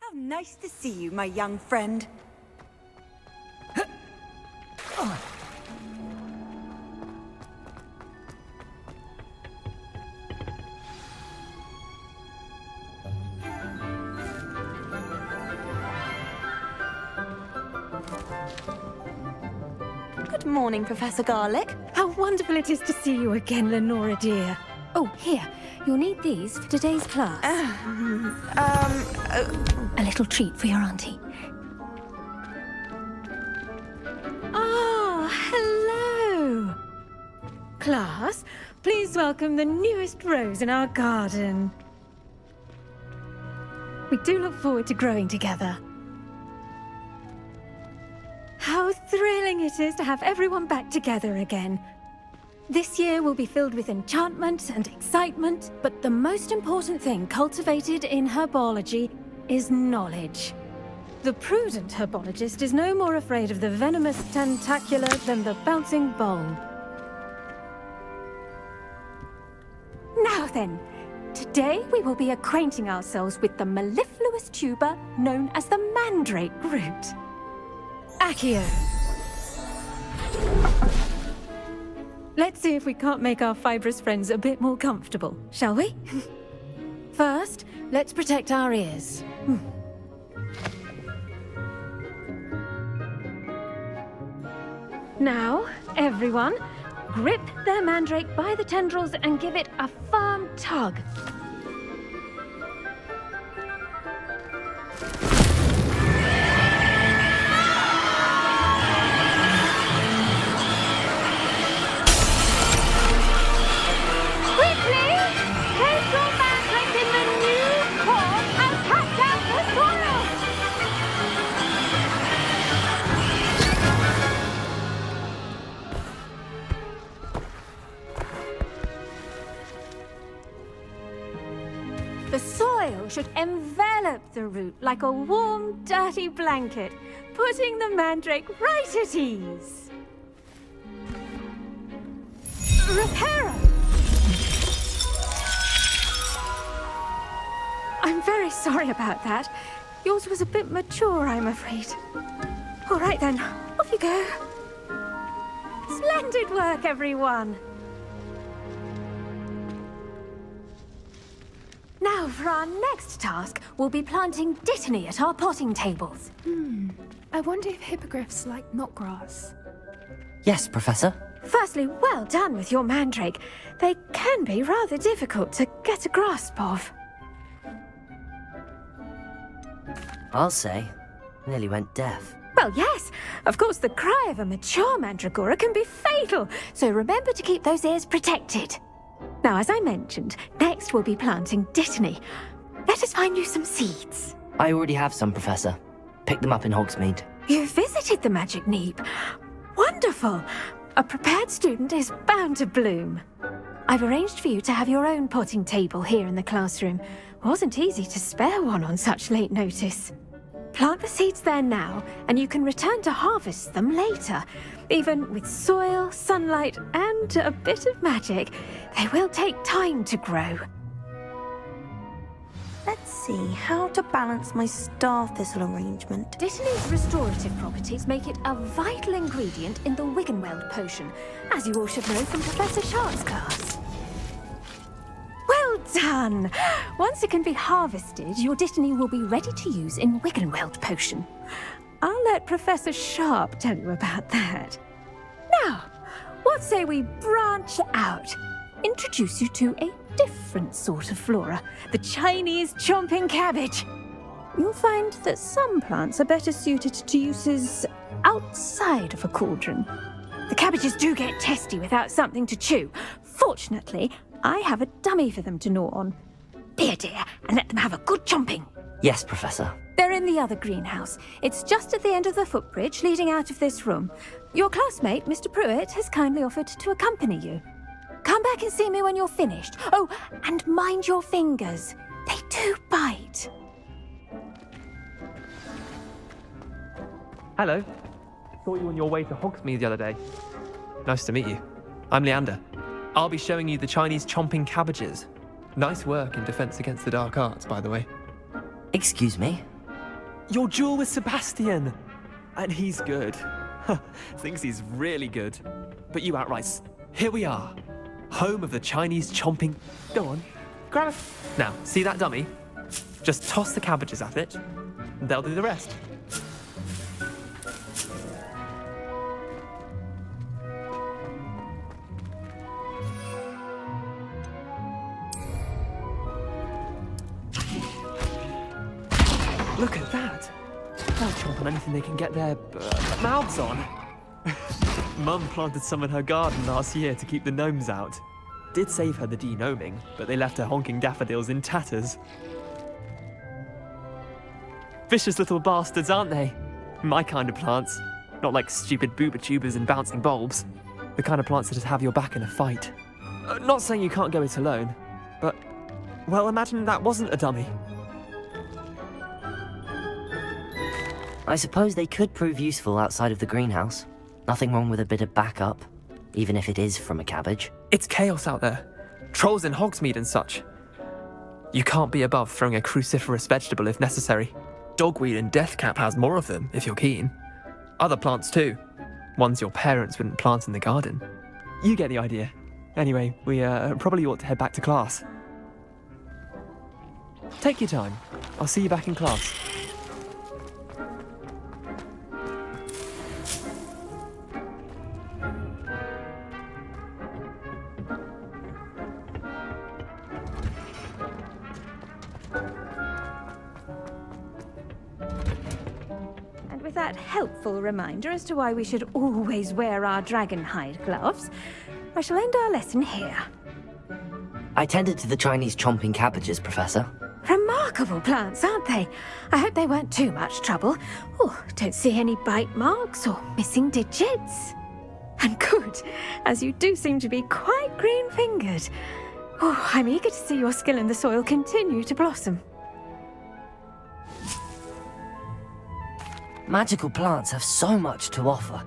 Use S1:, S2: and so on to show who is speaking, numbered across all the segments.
S1: How nice to see you, my young friend. Good morning, Professor Garlic.
S2: How wonderful it is to see you again, Lenora dear. Oh, here. You'll need these for today's class. A little treat for your auntie. Ah, hello. Class, please welcome the newest rose in our garden. We do look forward to growing together. How thrilling it is to have everyone back together again. This year will be filled with enchantment and excitement, but the most important thing cultivated in herbology is knowledge. The prudent herbologist is no more afraid of the venomous tentacula than the bouncing bulb. Now then, today we will be acquainting ourselves with the mellifluous tuber known as the mandrake root. Accio. Let's see if we can't make our fibrous friends a bit more comfortable, shall we? First, let's protect our ears. Now, everyone, grip their mandrake by the tendrils and give it a firm tug. The soil should envelop the root like a warm, dirty blanket, putting the mandrake right at ease. Reparo! I'm very sorry about that. Yours was a bit mature, I'm afraid. All right then, off you go. Splendid work, everyone! Now, for our next task, we'll be planting dittany at our potting tables.
S3: I wonder if hippogriffs like knotgrass.
S4: Yes, Professor.
S2: Firstly, well done with your mandrake. They can be rather difficult to get a grasp of.
S4: I'll say. Nearly went deaf.
S2: Well, yes. Of course, the cry of a mature mandragora can be fatal, so remember to keep those ears protected. Now, as I mentioned, next we'll be planting dittany. Let us find you some seeds.
S4: I already have some, Professor. Picked them up in Hogsmeade.
S2: You visited the Magic Neep. Wonderful. A prepared student is bound to bloom. I've arranged for you to have your own potting table here in the classroom. Wasn't easy to spare one on such late notice. Plant the seeds there now, and you can return to harvest them later. Even with soil, sunlight, and a bit of magic, they will take time to grow.
S1: Let's see how to balance my star thistle arrangement.
S2: Dittany's restorative properties make it a vital ingredient in the Wiggenweld potion, as you all should know from Professor Sharp's class. Well done! Once it can be harvested, your dittany will be ready to use in Wiggenweld potion. I'll let Professor Sharp tell you about that. Now, what say we branch out? Introduce you to a different sort of flora, the Chinese chomping cabbage. You'll find that some plants are better suited to uses outside of a cauldron. The cabbages do get testy without something to chew. Fortunately, I have a dummy for them to gnaw on. Be a dear and let them have a good chomping.
S4: Yes, Professor.
S2: They're in the other greenhouse. It's just at the end of the footbridge leading out of this room. Your classmate, Mr. Pruitt, has kindly offered to accompany you. Come back and see me when you're finished. Oh, and mind your fingers. They do bite.
S5: Hello. Saw you on your way to Hogsmeade the other day. Nice to meet you. I'm Leander. I'll be showing you the Chinese chomping cabbages. Nice work in defense against the dark arts, by the way.
S4: Excuse me?
S5: Your duel with Sebastian! And he's good. Thinks he's really good. But you outright. Here we are. Home of the Chinese chomping... Go on, grab it. Now, see that dummy? Just toss the cabbages at it. They'll do the rest. Look at that! They'll chomp on anything they can get their mouths on. Mum planted some in her garden last year to keep the gnomes out. Did save her the de-gnoming, but they left her honking daffodils in tatters. Vicious little bastards, aren't they? My kind of plants. Not like stupid booba tubers and bouncing bulbs. The kind of plants that just have your back in a fight. Not saying you can't go it alone, but... Well, imagine that wasn't a dummy.
S4: I suppose they could prove useful outside of the greenhouse. Nothing wrong with a bit of backup, even if it is from a cabbage.
S5: It's chaos out there. Trolls in Hogsmeade and such. You can't be above throwing a cruciferous vegetable if necessary. Dogweed and deathcap has more of them, if you're keen. Other plants too. Ones your parents wouldn't plant in the garden. You get the idea. Anyway, we probably ought to head back to class. Take your time. I'll see you back in class.
S2: With that helpful reminder as to why we should always wear our dragon hide gloves, I shall end our lesson here.
S4: I tended to the Chinese chomping cabbages, Professor.
S2: Remarkable plants, aren't they? I hope they weren't too much trouble. Oh, don't see any bite marks or missing digits. And good, as you do seem to be quite green-fingered. Oh, I'm eager to see your skill in the soil continue to blossom.
S4: Magical plants have so much to offer.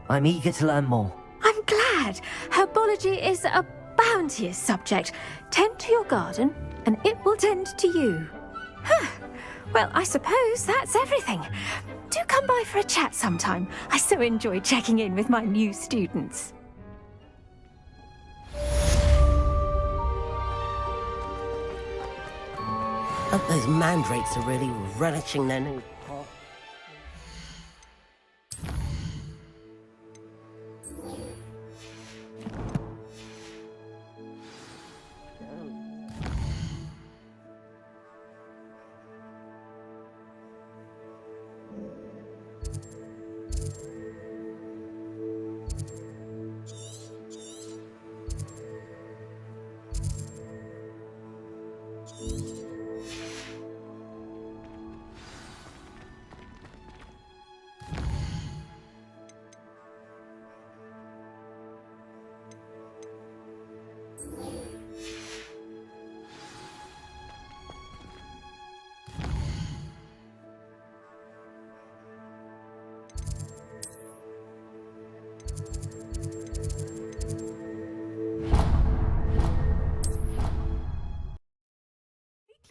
S4: I'm eager to learn more.
S2: I'm glad. Herbology is a bounteous subject. Tend to your garden, and it will tend to you. Huh. Well, I suppose that's everything. Do come by for a chat sometime. I so enjoy checking in with my new students.
S6: Hope those mandrakes are really relishing their new pot.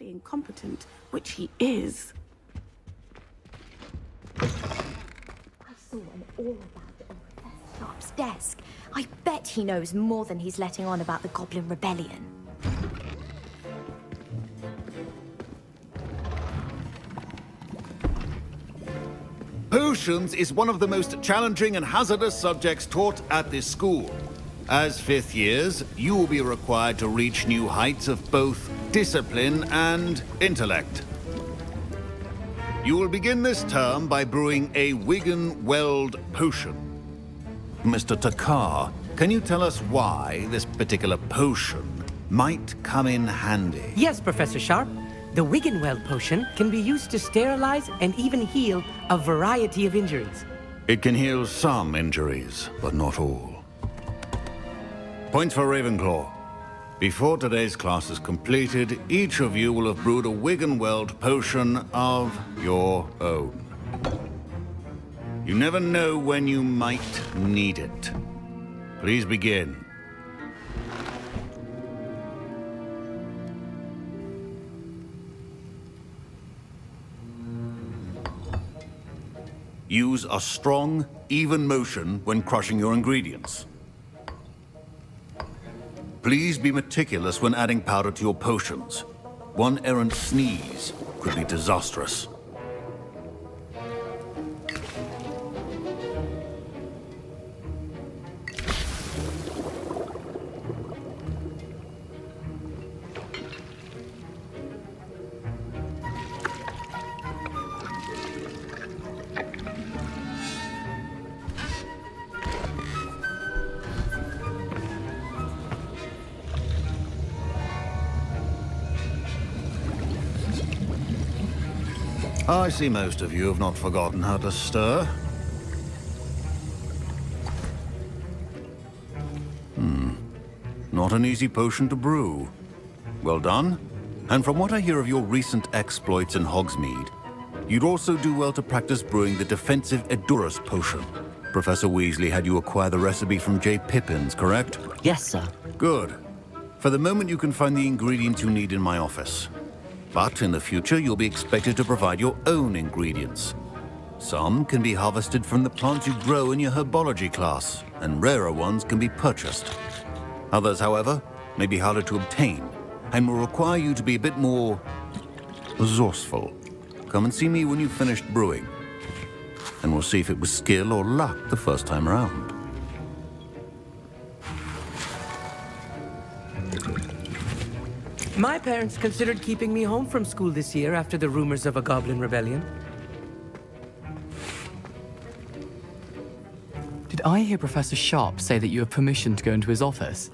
S7: Incompetent, which he is.
S2: I saw an all about it on Professor Sharp's desk. I bet he knows more than he's letting on about the Goblin Rebellion.
S8: Potions is one of the most challenging and hazardous subjects taught at this school. As fifth years, you will be required to reach new heights of both discipline and intellect. You will begin this term by brewing a Wigan-Weld potion. Mr. Takar, can you tell us why this particular potion might come in handy?
S9: Yes, Professor Sharp. The Wigan-Weld potion can be used to sterilize and even heal a variety of injuries.
S8: It can heal some injuries, but not all. Points for Ravenclaw. Before today's class is completed, each of you will have brewed a Wigan-Weld potion of your own. You never know when you might need it. Please begin. Use a strong, even motion when crushing your ingredients. Please be meticulous when adding powder to your potions. One errant sneeze could be disastrous. I see most of you have not forgotten how to stir. Not an easy potion to brew. Well done. And from what I hear of your recent exploits in Hogsmeade, you'd also do well to practice brewing the defensive Edurus potion. Professor Weasley had you acquire the recipe from J. Pippin's, correct?
S4: Yes, sir.
S8: Good. For the moment, you can find the ingredients you need in my office. But in the future, you'll be expected to provide your own ingredients. Some can be harvested from the plants you grow in your Herbology class, and rarer ones can be purchased. Others, however, may be harder to obtain, and will require you to be a bit more resourceful. Come and see me when you've finished brewing, and we'll see if it was skill or luck the first time around.
S9: My parents considered keeping me home from school this year after the rumors of a goblin rebellion.
S10: Did I hear Professor Sharp say that you have permission to go into his office?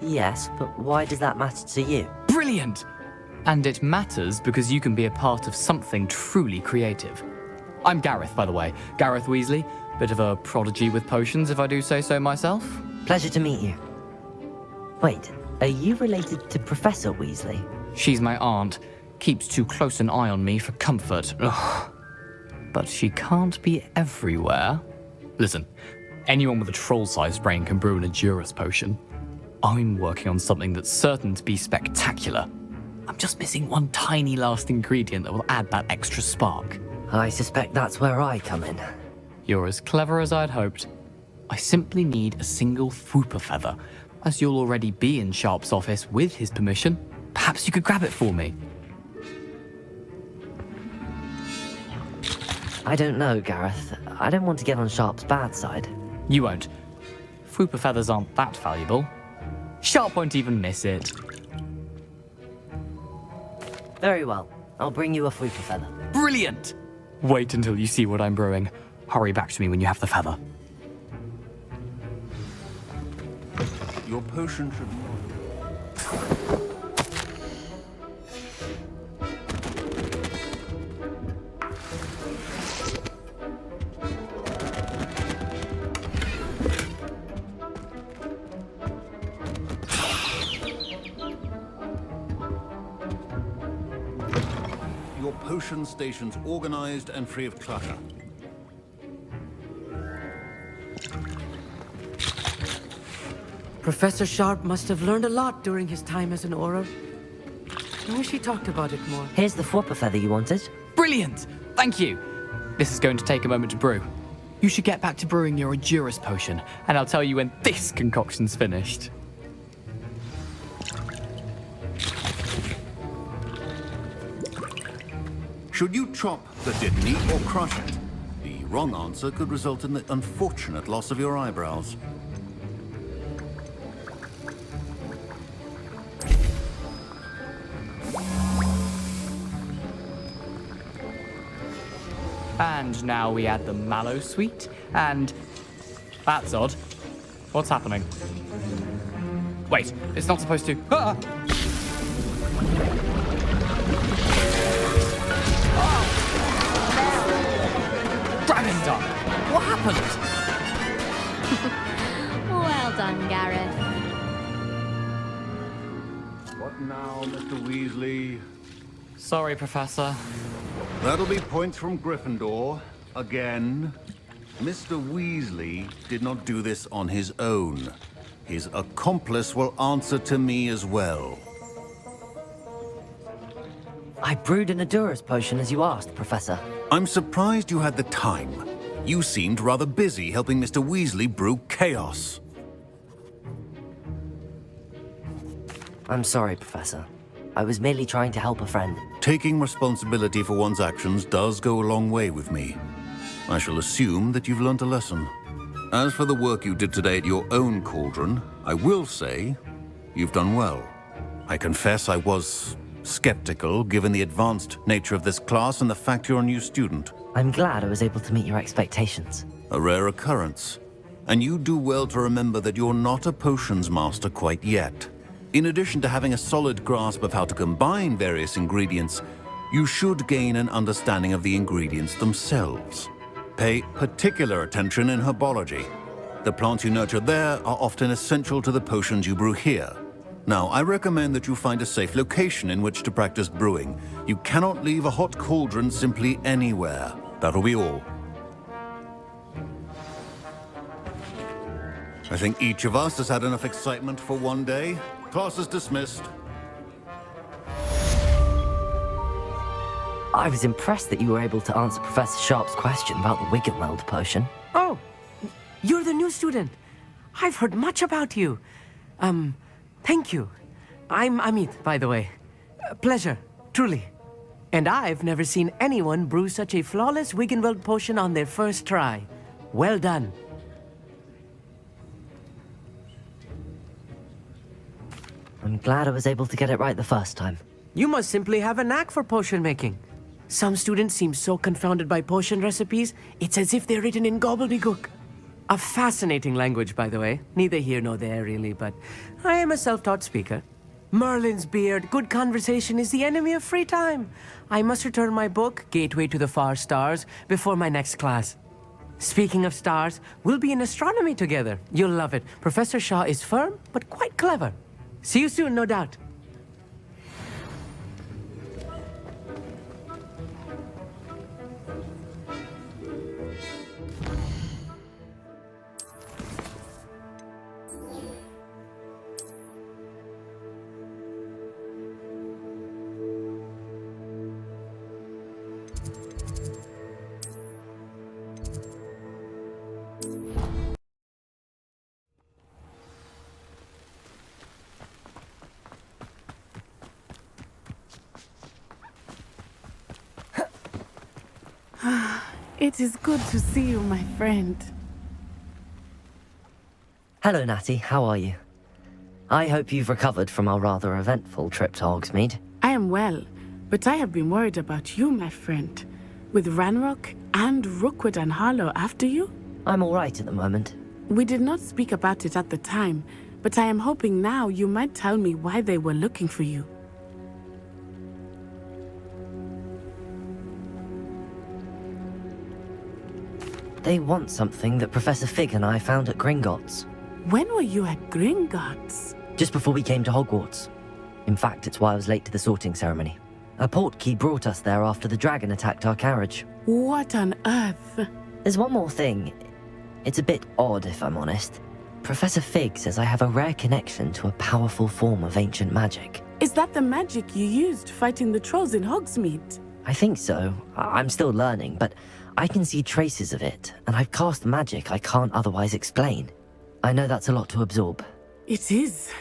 S4: Yes, but why does that matter to you?
S10: Brilliant! And it matters because you can be a part of something truly creative. I'm Gareth, by the way. Gareth Weasley. Bit of a prodigy with potions, if I do say so myself.
S4: Pleasure to meet you. Wait, are you related to Professor Weasley?
S10: She's my aunt. Keeps too close an eye on me for comfort. Ugh. But she can't be everywhere. Listen, anyone with a troll-sized brain can brew an Edurus potion. I'm working on something that's certain to be spectacular. I'm just missing one tiny last ingredient that will add that extra spark.
S4: I suspect that's where I come in.
S10: You're as clever as I'd hoped. I simply need a single Fwooper feather. As you'll already be in Sharp's office with his permission, perhaps you could grab it for me.
S4: I don't know, Gareth. I don't want to get on Sharp's bad side.
S10: You won't. Fwooper feathers aren't that valuable. Sharp won't even miss it.
S4: Very well. I'll bring you a Fwooper feather.
S10: Brilliant! Wait until you see what I'm brewing. Hurry back to me when you have the feather.
S8: Your potion should... Your potion station's organized and free of clutter.
S9: Professor Sharp must have learned a lot during his time as an Auror. I wish he talked about it more.
S4: Here's the Fwooper feather you wanted.
S10: Brilliant! Thank you! This is going to take a moment to brew. You should get back to brewing your Edurus potion, and I'll tell you when this concoction's finished.
S8: Should you chop the Dittany or crush it? The wrong answer could result in the unfortunate loss of your eyebrows.
S10: And now we add the mallow sweet, and... That's odd. What's happening? Wait, it's not supposed to... Ah! Dragon Duck! What happened?
S2: Well done, Gareth.
S8: What now, Mr. Weasley?
S10: Sorry, Professor.
S8: That'll be points from Gryffindor. Again. Mr. Weasley did not do this on his own. His accomplice will answer to me as well.
S4: I brewed an Adurus potion as you asked, Professor.
S8: I'm surprised you had the time. You seemed rather busy helping Mr. Weasley brew chaos.
S4: I'm sorry, Professor. I was merely trying to help a friend.
S8: Taking responsibility for one's actions does go a long way with me. I shall assume that you've learnt a lesson. As for the work you did today at your own cauldron, I will say you've done well. I confess I was skeptical, given the advanced nature of this class and the fact you're a new student.
S4: I'm glad I was able to meet your expectations.
S8: A rare occurrence. And you do well to remember that you're not a potions master quite yet. In addition to having a solid grasp of how to combine various ingredients, you should gain an understanding of the ingredients themselves. Pay particular attention in herbology. The plants you nurture there are often essential to the potions you brew here. Now, I recommend that you find a safe location in which to practice brewing. You cannot leave a hot cauldron simply anywhere. That'll be all. I think each of us has had enough excitement for one day. Class is dismissed.
S4: I was impressed that you were able to answer Professor Sharp's question about the Wiggenweld potion.
S9: Oh, you're the new student. I've heard much about you. Thank you. I'm Amit, by the way. Pleasure, truly. And I've never seen anyone brew such a flawless Wiggenweld potion on their first try. Well done.
S4: I'm glad I was able to get it right the first time.
S9: You must simply have a knack for potion making. Some students seem so confounded by potion recipes, it's as if they're written in gobbledygook. A fascinating language, by the way. Neither here nor there, really, but I am a self-taught speaker. Merlin's beard, good conversation is the enemy of free time. I must return my book, Gateway to the Far Stars, before my next class. Speaking of stars, we'll be in astronomy together. You'll love it. Professor Shaw is firm, but quite clever. See you soon, no doubt.
S7: It is good to see you, my friend.
S4: Hello, Natty. How are you? I hope you've recovered from our rather eventful trip to Hogsmeade.
S7: I am well, but I have been worried about you, my friend. With Ranrock and Rookwood and Harlow after you?
S4: I'm all right at the moment.
S7: We did not speak about it at the time, but I am hoping now you might tell me why they were looking for you.
S4: They want something that Professor Fig and I found at Gringotts.
S7: When were you at Gringotts?
S4: Just before we came to Hogwarts. In fact, it's why I was late to the sorting ceremony. A portkey brought us there after the dragon attacked our carriage.
S7: What on earth?
S4: There's one more thing. It's a bit odd, if I'm honest. Professor Fig says I have a rare connection to a powerful form of ancient magic.
S7: Is that the magic you used fighting the trolls in Hogsmeade?
S4: I think so. I'm still learning, but I can see traces of it, and I've cast magic I can't otherwise explain. I know that's a lot to absorb.
S7: It is.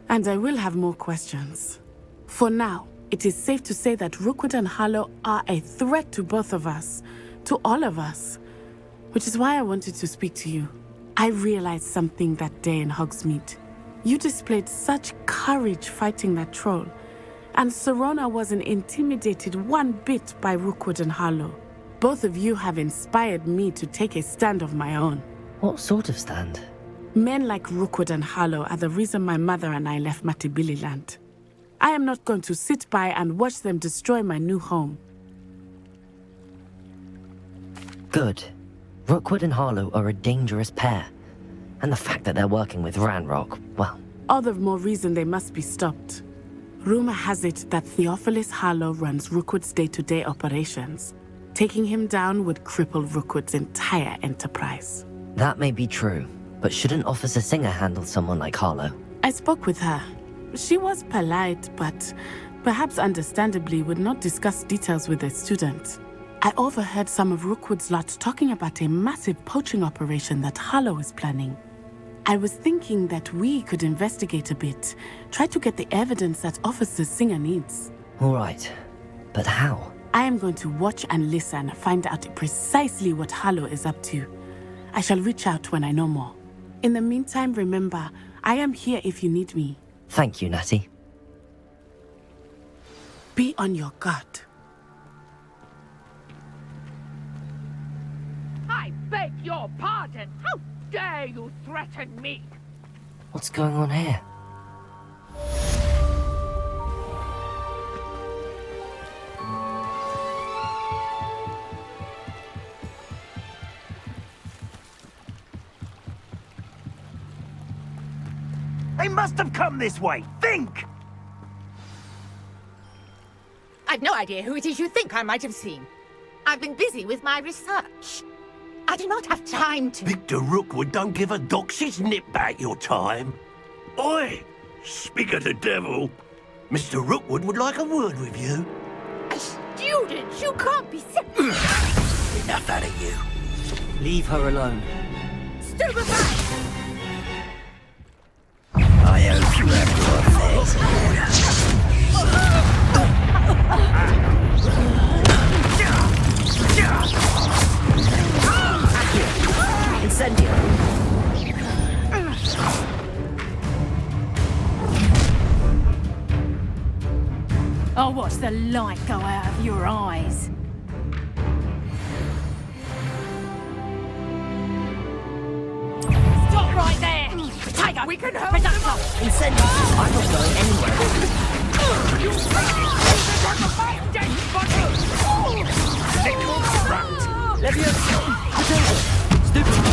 S7: And I will have more questions. For now, it is safe to say that Rookwood and Harlow are a threat to both of us, to all of us. Which is why I wanted to speak to you. I realized something that day in Hogsmeade. You displayed such courage fighting that troll, and Serona wasn't intimidated one bit by Rookwood and Harlow. Both of you have inspired me to take a stand of my own.
S4: What sort of stand?
S7: Men like Rookwood and Harlow are the reason my mother and I left Matibili-land. I am not going to sit by and watch them destroy my new home.
S4: Good. Rookwood and Harlow are a dangerous pair. And the fact that they're working with Ranrock, well...
S7: All the more reason they must be stopped. Rumor has it that Theophilus Harlow runs Rookwood's day-to-day operations. Taking him down would cripple Rookwood's entire enterprise.
S4: That may be true, but shouldn't Officer Singer handle someone like Harlow?
S7: I spoke with her. She was polite, but perhaps understandably, would not discuss details with a student. I overheard some of Rookwood's lot talking about a massive poaching operation that Harlow is planning. I was thinking that we could investigate a bit, try to get the evidence that Officer Singer needs.
S4: All right, but how?
S7: I am going to watch and listen, find out precisely what Harlow is up to. I shall reach out when I know more. In the meantime, remember, I am here if you need me.
S4: Thank you, Natty.
S7: Be on your guard.
S11: I beg your pardon. How dare you threaten me?
S4: What's going on here?
S12: They must have come this way. Think!
S11: I've no idea who it is you think I might have seen. I've been busy with my research. I do not have time to...
S12: Victor Rookwood don't give a doxy's nip back your time. Oi! Speak of the devil. Mr. Rookwood would like a word with you.
S11: A student? You can't be...
S12: Enough out of you.
S4: Leave her alone.
S11: Stupefy!
S12: I hope you have your affairs in order.
S4: Incendio!
S3: I'll watch the light go out of your eyes.
S11: Stop right there! Tiger, we can hold them up!
S4: Incendio! I'm not going anywhere.
S11: You little rat!
S4: Leviosa! Potato! Stupid!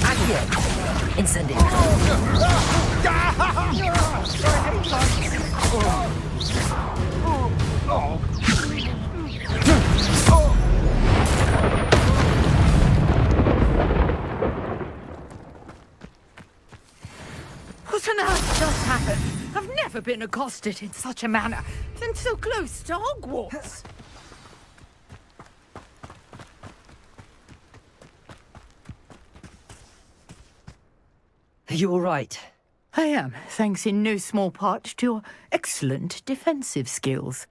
S4: Accio! Incendio!
S11: What on earth just happened? I've never been accosted in such a manner, and so close to Hogwarts.
S4: Are you all right?
S11: I am, thanks in no small part to your excellent defensive skills.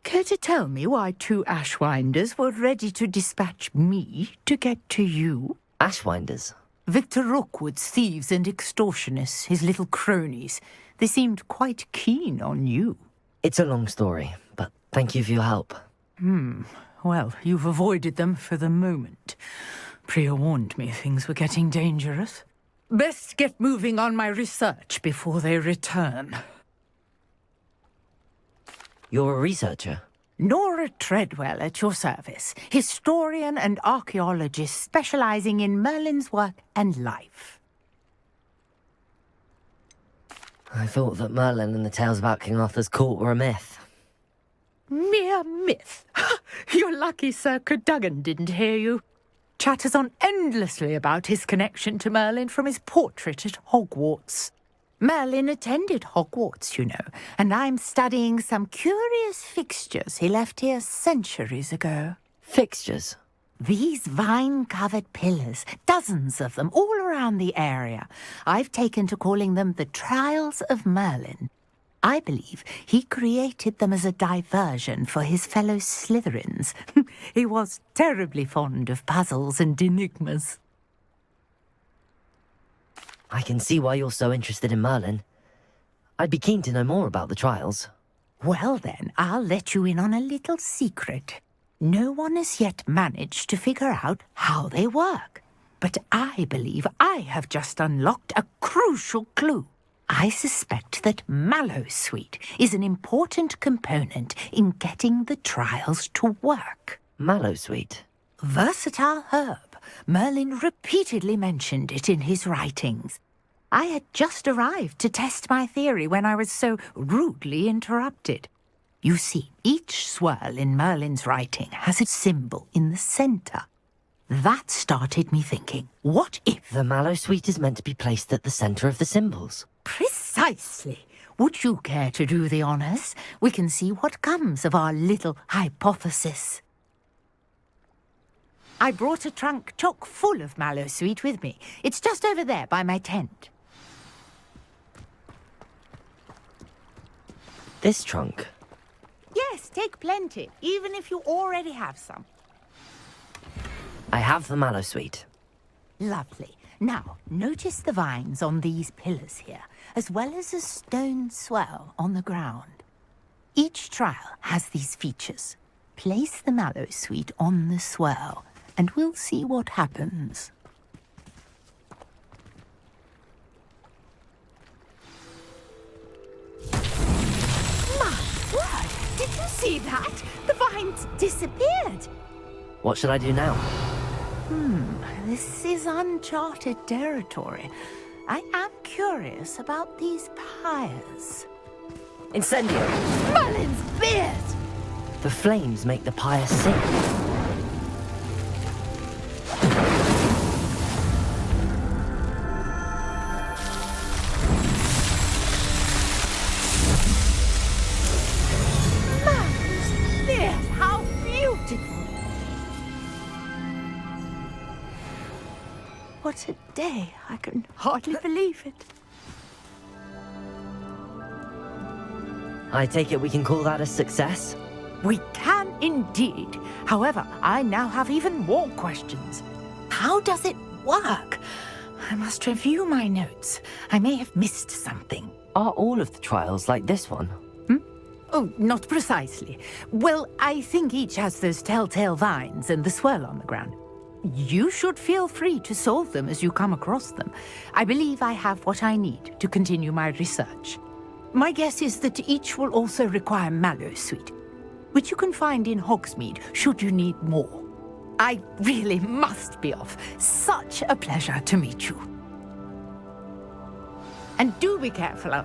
S11: Care to tell me why two Ashwinders were ready to dispatch me to get to you?
S4: Ashwinders?
S11: Victor Rookwood's thieves and extortionists, his little cronies. They seemed quite keen on you.
S4: It's a long story, but thank you for your help.
S11: Well, you've avoided them for the moment. Priya warned me things were getting dangerous. Best get moving on my research before they return.
S4: You're a researcher?
S11: Nora Treadwell at your service, historian and archaeologist specializing in Merlin's work and life.
S4: I thought that Merlin and the tales about King Arthur's court were a myth.
S11: Mere myth. You're lucky Sir Cadogan didn't hear you. Chatters on endlessly about his connection to Merlin from his portrait at Hogwarts. Merlin attended Hogwarts, you know, and I'm studying some curious fixtures he left here centuries ago.
S4: Fixtures?
S11: These vine-covered pillars, dozens of them, all around the area. I've taken to calling them the Trials of Merlin. I believe he created them as a diversion for his fellow Slytherins. He was terribly fond of puzzles and enigmas.
S4: I can see why you're so interested in Merlin. I'd be keen to know more about the trials.
S11: Well then, I'll let you in on a little secret. No one has yet managed to figure out how they work. But I believe I have just unlocked a crucial clue. I suspect that Mallowsweet is an important component in getting the trials to work.
S4: Mallowsweet?
S11: Versatile herb. Merlin repeatedly mentioned it in his writings. I had just arrived to test my theory when I was so rudely interrupted. You see, each swirl in Merlin's writing has a symbol in the center. That started me thinking, what if...
S4: The mallow sweet is meant to be placed at the center of the symbols.
S11: Precisely. Would you care to do the honors? We can see what comes of our little hypothesis. I brought a trunk chock full of mallow sweet with me. It's just over there by my tent.
S4: This trunk?
S11: Yes, take plenty, even if you already have some.
S4: I have the mallow sweet.
S11: Lovely. Now, notice the vines on these pillars here, as well as a stone swell on the ground. Each trial has these features. Place the mallow sweet on the swell, and we'll see what happens. My word! Did you see that? The vines disappeared!
S4: What should I do now?
S11: This is uncharted territory. I am curious about these pyres.
S4: Incendio!
S11: Merlin's beard!
S4: The flames make the pyre sing.
S11: Merlin's beard! How beautiful! What a day. I can hardly believe it.
S4: I take it we can call that a success?
S11: We can indeed. However, I now have even more questions. How does it work? I must review my notes. I may have missed something.
S4: Are all of the trials like this one?
S11: Oh, not precisely. Well, I think each has those telltale vines and the swirl on the ground. You should feel free to solve them as you come across them. I believe I have what I need to continue my research. My guess is that each will also require mallow sweet, which you can find in Hogsmeade should you need more. I really must be off. Such a pleasure to meet you. And do be careful out